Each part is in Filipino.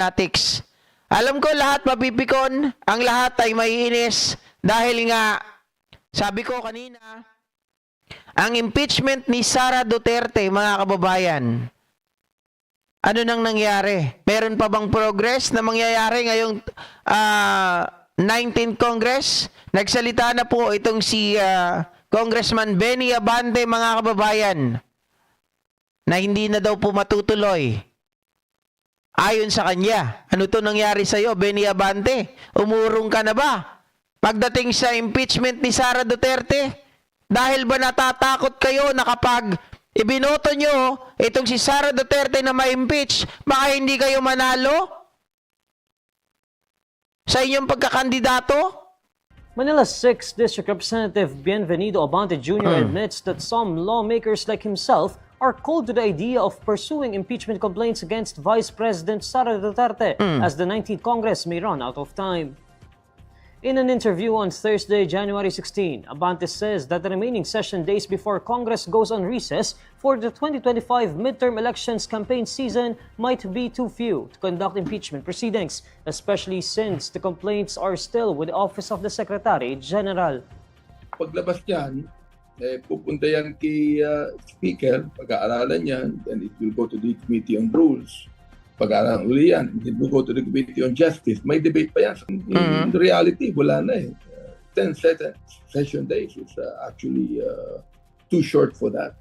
fanatics. Alam ko lahat mapipikon, ang lahat ay maiinis dahil nga, sabi ko kanina, ang impeachment ni Sara Duterte, mga kababayan, ano nang nangyari? Meron pa bang progress na mangyayari ngayong 19th Congress? Nagsalita na po itong si Congressman Benny Abante, mga kababayan, na hindi na daw po matutuloy. Ayon sa kanya, ano to nangyari sa'yo, Benny Abante? Umurong ka na ba? Pagdating sa impeachment ni Sara Duterte, dahil ba natatakot kayo na kapag ibinoto nyo itong si Sara Duterte na ma-impeach, baka hindi kayo manalo sa inyong pagkakandidato? Manila's 6th District Representative Bienvenido Abante Jr. admits that some lawmakers like himself are cold to the idea of pursuing impeachment complaints against Vice President Sara Duterte as the 19th Congress may run out of time. In an interview on Thursday, January 16, Abante says that the remaining session days before Congress goes on recess for the 2025 midterm elections campaign season might be too few to conduct impeachment proceedings, especially since the complaints are still with the Office of the Secretary General. Paglabas niyan, pupunta yan kay Speaker, pag-aaralan yan, then it will go to the Committee on Rules. Pag-aaralan uli yan, it will go to the Committee on Justice. May debate pa yan. In reality, wala na eh. 10 session days is actually too short for that.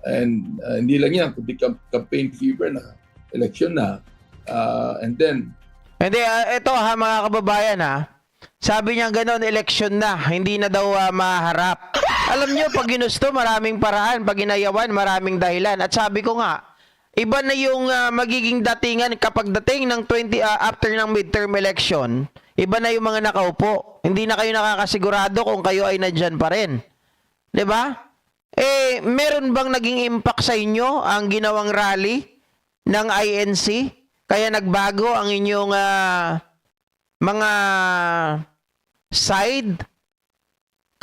And hindi lang yan, kundi campaign fever na, election na, and then... Hindi, ito ha mga kababayan ha, sabi niya gano'n, election na, hindi na daw maharap. Alam niyo, pag ginusto, maraming paraan. Pag ginayawan, maraming dahilan. At sabi ko nga, iba na yung magiging datingan kapag dating ng after ng midterm election, iba na yung mga nakaupo. Hindi na kayo nakakasigurado kung kayo ay nandyan pa rin. 'Di ba? Meron bang naging impact sa inyo ang ginawang rally ng INC? Kaya nagbago ang inyong mga side?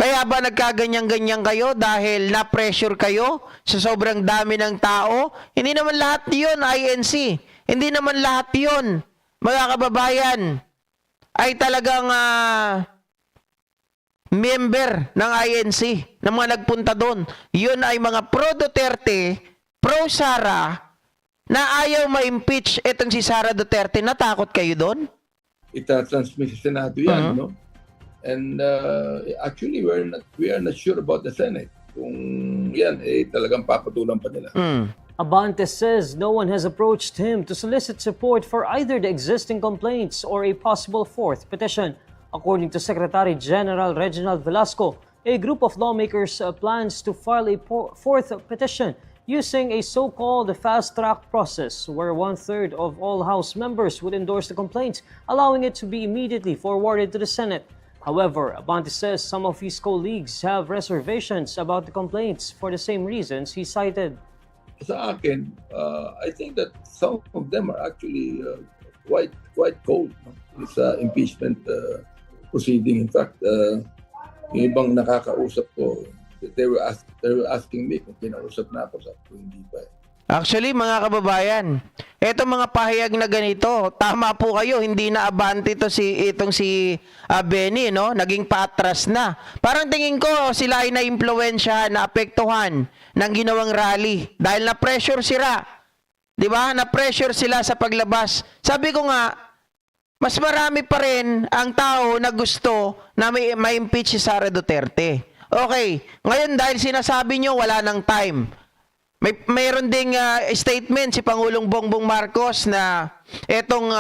Kaya ba nagkaganyan-ganyan kayo dahil na-pressure kayo sa sobrang dami ng tao? Hindi naman lahat yun, INC. Hindi naman lahat yun, mga kababayan, ay talagang member ng INC, ng mga nagpunta doon. Yun ay mga pro-Duterte, pro-Sara, na ayaw ma-impeach itong si Sara Duterte. Natakot kayo doon? Ita-transmit sa Senado yan, no? And actually, we are not sure about the Senate. Kung yan, talagang papatulan pa nila. Abante says no one has approached him to solicit support for either the existing complaints or a possible fourth petition. According to Secretary General Reginald Velasco, a group of lawmakers plans to file a fourth petition using a so-called fast-track process where 1/3 of all House members would endorse the complaints, allowing it to be immediately forwarded to the Senate. However, Abante says some of his colleagues have reservations about the complaints for the same reasons he cited. Sa akin, I think that some of them are actually quite cold. No? This impeachment proceeding. In fact, yung ibang nakakausap ko, they were asking me kung kinausap na ako. Sabi ko, hindi pa. Actually, mga kababayan, eto mga pahayag na ganito, tama po kayo, hindi na Abante itong si Benny, no? Naging patras na. Parang tingin ko sila ay na-impluwensyahan, na-apektuhan ng ginawang rally dahil na-pressure sila. 'Di ba? Na-pressure sila sa paglabas. Sabi ko nga, mas marami pa rin ang tao na gusto na ma-impeach si Sara Duterte. Okay, ngayon dahil sinasabi nyo wala nang time. Mayroon ding statement si Pangulong Bongbong Marcos na etong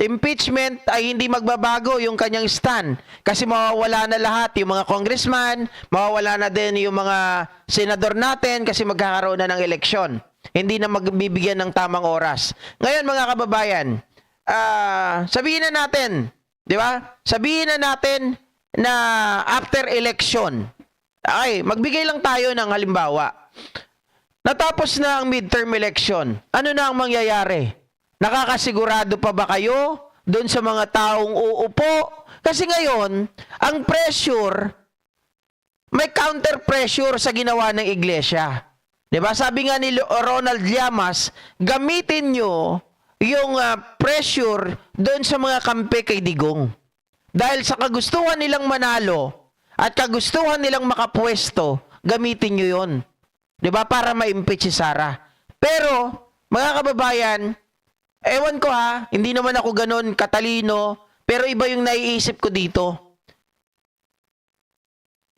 impeachment ay hindi magbabago yung kanyang stand kasi mawawala na lahat yung mga congressman, mawawala na din yung mga senador natin kasi magkakaroon na ng eleksyon. Hindi na magbibigyan ng tamang oras. Ngayon mga kababayan, sabihin na natin, di ba? Sabihin na natin na after election, ay magbigay lang tayo ng halimbawa. Natapos na ang midterm election. Ano na ang mangyayari? Nakakasigurado pa ba kayo doon sa mga taong uupo? Kasi ngayon, ang pressure, may counter pressure sa ginawa ng iglesia. 'Di ba? Sabi nga ni Ronald Llamas, gamitin nyo yung pressure doon sa mga kampe kay Digong. Dahil sa kagustuhan nilang manalo at kagustuhan nilang makapwesto, gamitin nyo yun. 'Di ba? Para ma-impeach si Sara. Pero, mga kababayan, ewan ko ha, hindi naman ako ganun katalino, pero iba yung naiisip ko dito.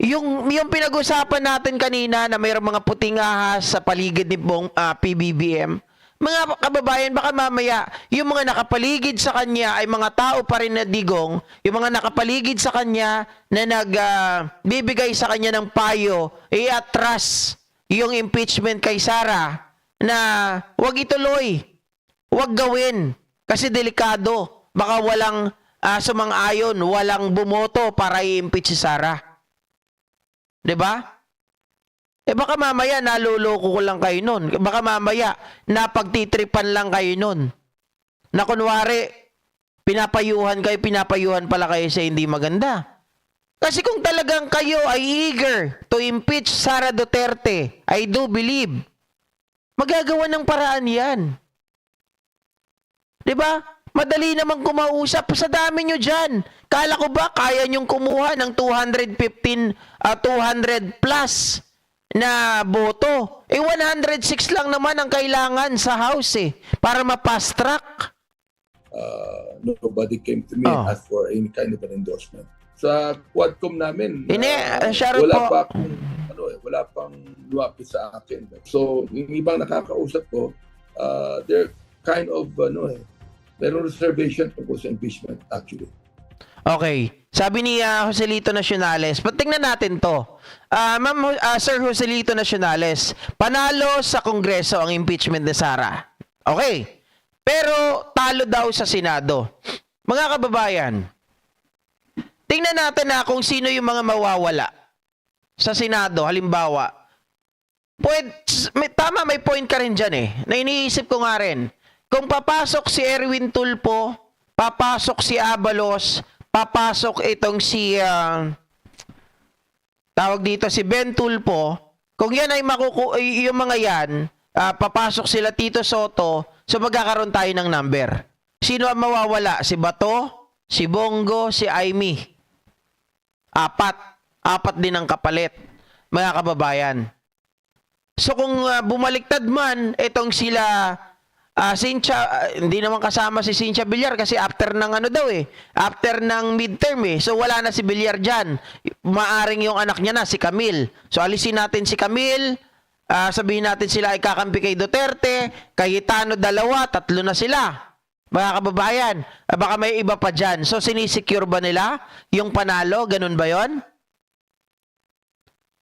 Yung pinag-usapan natin kanina na mayroong mga puting ahas sa paligid ni PBBM, mga kababayan, baka mamaya, yung mga nakapaligid sa kanya ay mga tao pa rin na Digong, yung mga nakapaligid sa kanya na nagbibigay sa kanya ng payo, i-atras yung impeachment kay Sara na wag ituloy, wag gawin, kasi delikado. Baka walang sumang-ayon, walang bumoto para i-impeach si Sara. 'Di ba? Baka mamaya naluloko ko lang kayo nun. Baka mamaya napagtitripan lang kayo nun. Na kunwari, pinapayuhan pala kayo sa hindi maganda. Kasi kung talagang kayo ay eager to impeach Sara Duterte, I do believe, magagawa ng paraan yan. 'Di ba? Madali namang kumausap. Sa dami nyo dyan. Kala ko ba kaya nyong kumuha ng 200 plus na boto? 106 lang naman ang kailangan sa House para ma-fast track. Nobody came to me and asked for any kind of an endorsement. Sa Quadcom namin, Sharon po. wala pang lumapit sa akin. So, yung ibang nakakausap ko, they're kind of, mayroong reservation tungkol sa impeachment, actually. Okay. Sabi ni Joselito Nacionales, tingnan natin to. Sir Joselito Nacionales, panalo sa Kongreso ang impeachment ni Sara. Okay. Pero talo daw sa Senado. Mga kababayan, tingnan natin kung sino yung mga mawawala sa Senado. Halimbawa, tama, may point ka rin dyan na iniisip ko nga rin. Kung papasok si Erwin Tulfo, papasok si Abalos, papasok itong si tawag dito si Ben Tulfo, kung yan ay yung mga yan, papasok sila Tito Soto, so magkakaroon tayo ng number. Sino ang mawawala? Si Bato, si Bongo, si Aimee. Apat din ang kapalit, mga kababayan. So kung bumaliktad man itong sila Cynthia, hindi naman kasama si Cynthia Villar kasi after ng after ng midterm So wala na si Villar dyan. Maaring yung anak niya na, si Camille. So alisin natin si Camille, sabihin natin sila ay kakampi kay Duterte, Cayetano 2, 3 na sila. Mga kababayan, baka may iba pa dyan. So sinisecure ba nila yung panalo? Ganun ba yon?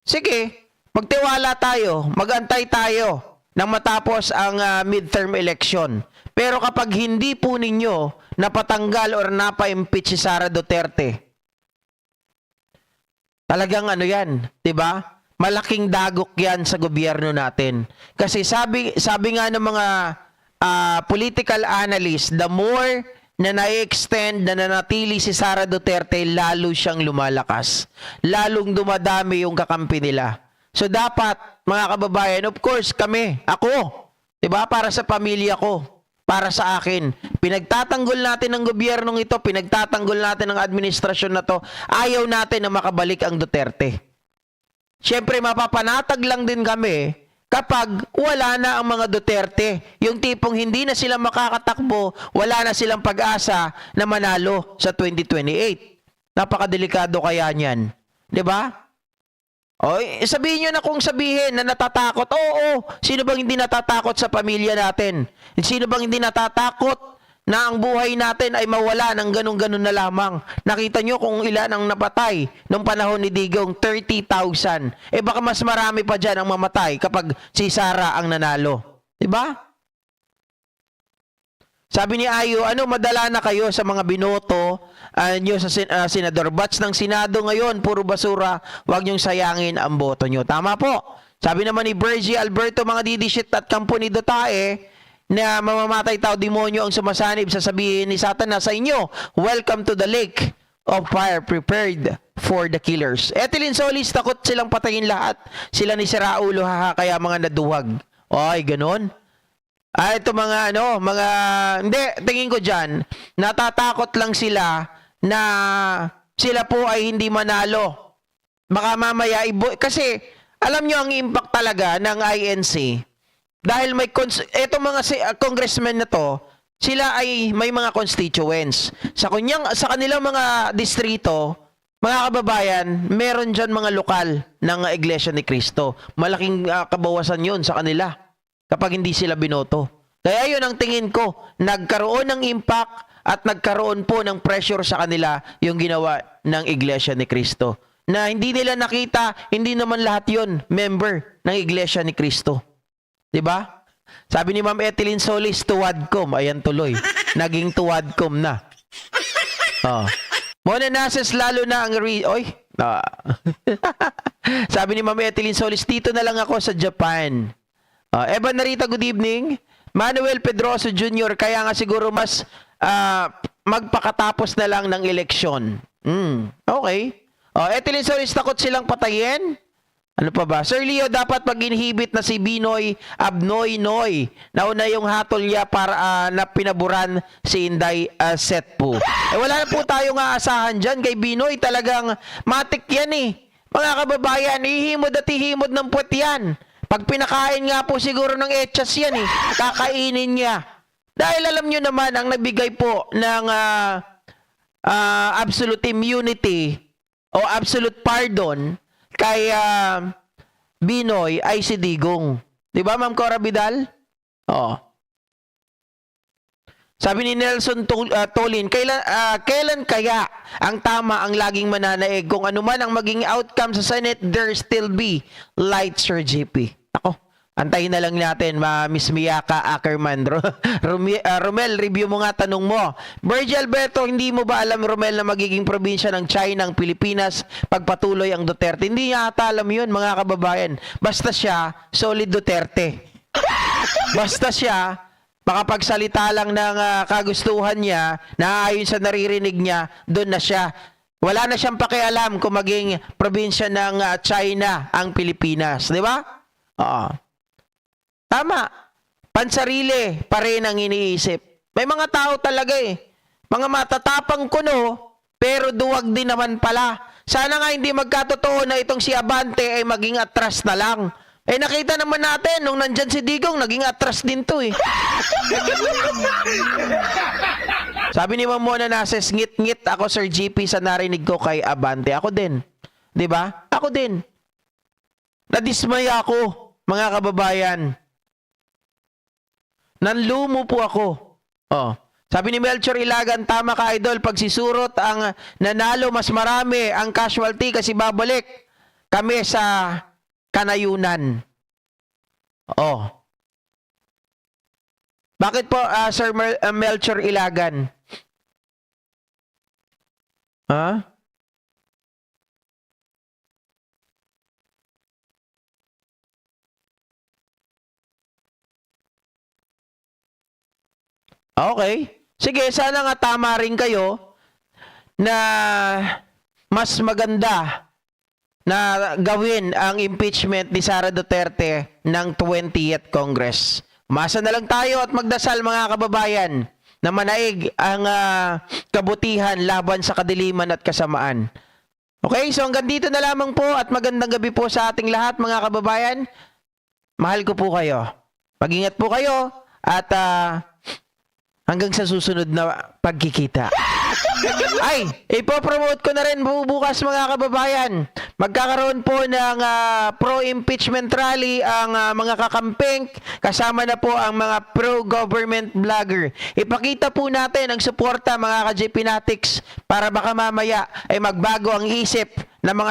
Sige, magtiwala tayo, magantay tayo nang matapos ang midterm election. Pero kapag hindi po ninyo napatanggal or napa-impeach si Sara Duterte, talagang yan, 'di ba? Malaking dagok 'yan sa gobyerno natin. Kasi sabi nga ng mga political analysts, the more na na-extend, na nanatili si Sara Duterte, lalo siyang lumalakas. Lalong dumadami yung kakampi nila. So dapat, mga kababayan, of course, ako, 'di ba? Para sa pamilya ko, para sa akin. Pinagtatanggol natin ng gobyernong ito, pinagtatanggol natin ng administrasyon na to. Ayaw natin na makabalik ang Duterte. Siyempre, mapapanatag lang din kami kapag wala na ang mga Duterte. Yung tipong hindi na sila makakatakbo, wala na silang pag-asa na manalo sa 2028. Napakadelikado kaya niyan. 'Di ba? Sabihin nyo na kung sabihin na natatakot. Oo, sino bang hindi natatakot sa pamilya natin? Sino bang hindi natatakot na ang buhay natin ay mawala ng ganun-ganun na lamang? Nakita nyo kung ilan ang napatay nung panahon ni Digong, 30,000. Baka mas marami pa dyan ang mamatay kapag si Sara ang nanalo. Diba? Sabi ni Ayo, madala na kayo sa mga binoto nyo sa senador. Batch ng Senado ngayon, puro basura, huwag nyong sayangin ang boto nyo. Tama po. Sabi naman ni Bergie Alberto, mga didishit at kampo ni Dotae, na mamamatay tao demonyo ang sumasanib, sasabihin ni Satanas sa inyo, welcome to the lake of fire prepared for the killers. Etilin Solis, takot silang patayin lahat. Sila ni Siraulo, kaya mga naduwag. Ay, ganon. Ito mga hindi, tingin ko dyan, natatakot lang sila na sila po ay hindi manalo. Baka mamaya, kasi alam nyo ang impact talaga ng INC. Dahil etong mga congressmen na to, sila ay may mga constituents. Sa kanilang mga distrito, mga kababayan, meron dyan mga lokal ng Iglesia ni Cristo. Malaking kabawasan yun sa kanila kapag hindi sila binoto. Kaya yun ang tingin ko, nagkaroon ng impact at nagkaroon po ng pressure sa kanila yung ginawa ng Iglesia ni Cristo. Na hindi nila nakita, hindi naman lahat yun member ng Iglesia ni Cristo. Diba? Sabi ni Ma'am Etheline Solis, tuwadkom. Ayan tuloy. Naging tuwadkom na. Oh. Mona Nases, lalo na ang Sabi ni Ma'am Etheline Solis, dito na lang ako sa Japan. Evan Narita, good evening. Manuel Pedroso Jr., kaya nga siguro mas magpakatapos na lang ng eleksyon. Okay. Etheline Solis, takot silang patayin? Ano pa ba? Sir Leo, dapat mag-inhibit na si Binoy Abnoy-Noy. Nauna yung hatol niya para na pinaburan si Inday Setpo. Wala na po tayong aasahan dyan kay Binoy. Talagang matik yan eh. Mga kababayan, ihimod at ihimod ng puwet yan. Pag pinakain nga po siguro ng etchas yan eh, kakainin niya. Dahil alam nyo naman, ang nabigay po ng absolute immunity o absolute pardon kay Binoy ay si Digong. Di ba, Ma'am Cora Vidal? Oo. Sabi ni Nelson Tolin, kailan kaya ang tama ang laging mananaig? Kung ano man ang maging outcome sa Senate, there still be light, Sir JP. Ako, antayin na lang natin, Miss Miyaka Ackerman. Romel, review mo nga tanong mo. Virgil Alberto, hindi mo ba alam, Romel, na magiging probinsya ng China ang Pilipinas pagpatuloy ang Duterte? Hindi niya ata alam yun, mga kababayan. Basta siya, solid Duterte. Basta siya, makapagsalita lang ng kagustuhan niya, na ayon sa naririnig niya, doon na siya. Wala na siyang pakialam kung maging probinsya ng China ang Pilipinas. Di ba? Oo. Tama. Pansarili pa rin ang iniisip. May mga tao talaga eh. Mga matatapang kuno, pero duwag din naman pala. Sana nga hindi magkatotoo na itong si Abante ay maging atras na lang. Nakita naman natin, nung nandyan si Digong, naging atras din to eh. Sabi ni Ma'am Mona Nases, ngit-ngit ako, Sir GP, sa narinig ko kay Abante. Ako din. Di ba? Ako din. Nadismaya ako, mga kababayan. Nanlumo po ako. Sabi ni Melchor Ilagan, tama ka, idol, pag sisurot ang nanalo, mas marami ang casualty kasi babalik kami sa kanayunan. Bakit po, Sir Melchor Ilagan? Okay. Sige, sana nga tama rin kayo na mas maganda na gawin ang impeachment ni Sara Duterte ng 20th Congress. Umasa na lang tayo at magdasal, mga kababayan, na manaig ang kabutihan laban sa kadiliman at kasamaan. Okay, so hanggang dito na lamang po at magandang gabi po sa ating lahat, mga kababayan. Mahal ko po kayo. Mag-ingat po kayo at hanggang sa susunod na pagkikita. Ay, ipopromote ko na rin bukas, mga kababayan. Magkakaroon po ng pro-impeachment rally ang mga kakamping. Kasama na po ang mga pro-government vlogger. Ipakita po natin ang suporta, mga ka-JP Natics, para baka mamaya ay magbago ang isip ng mga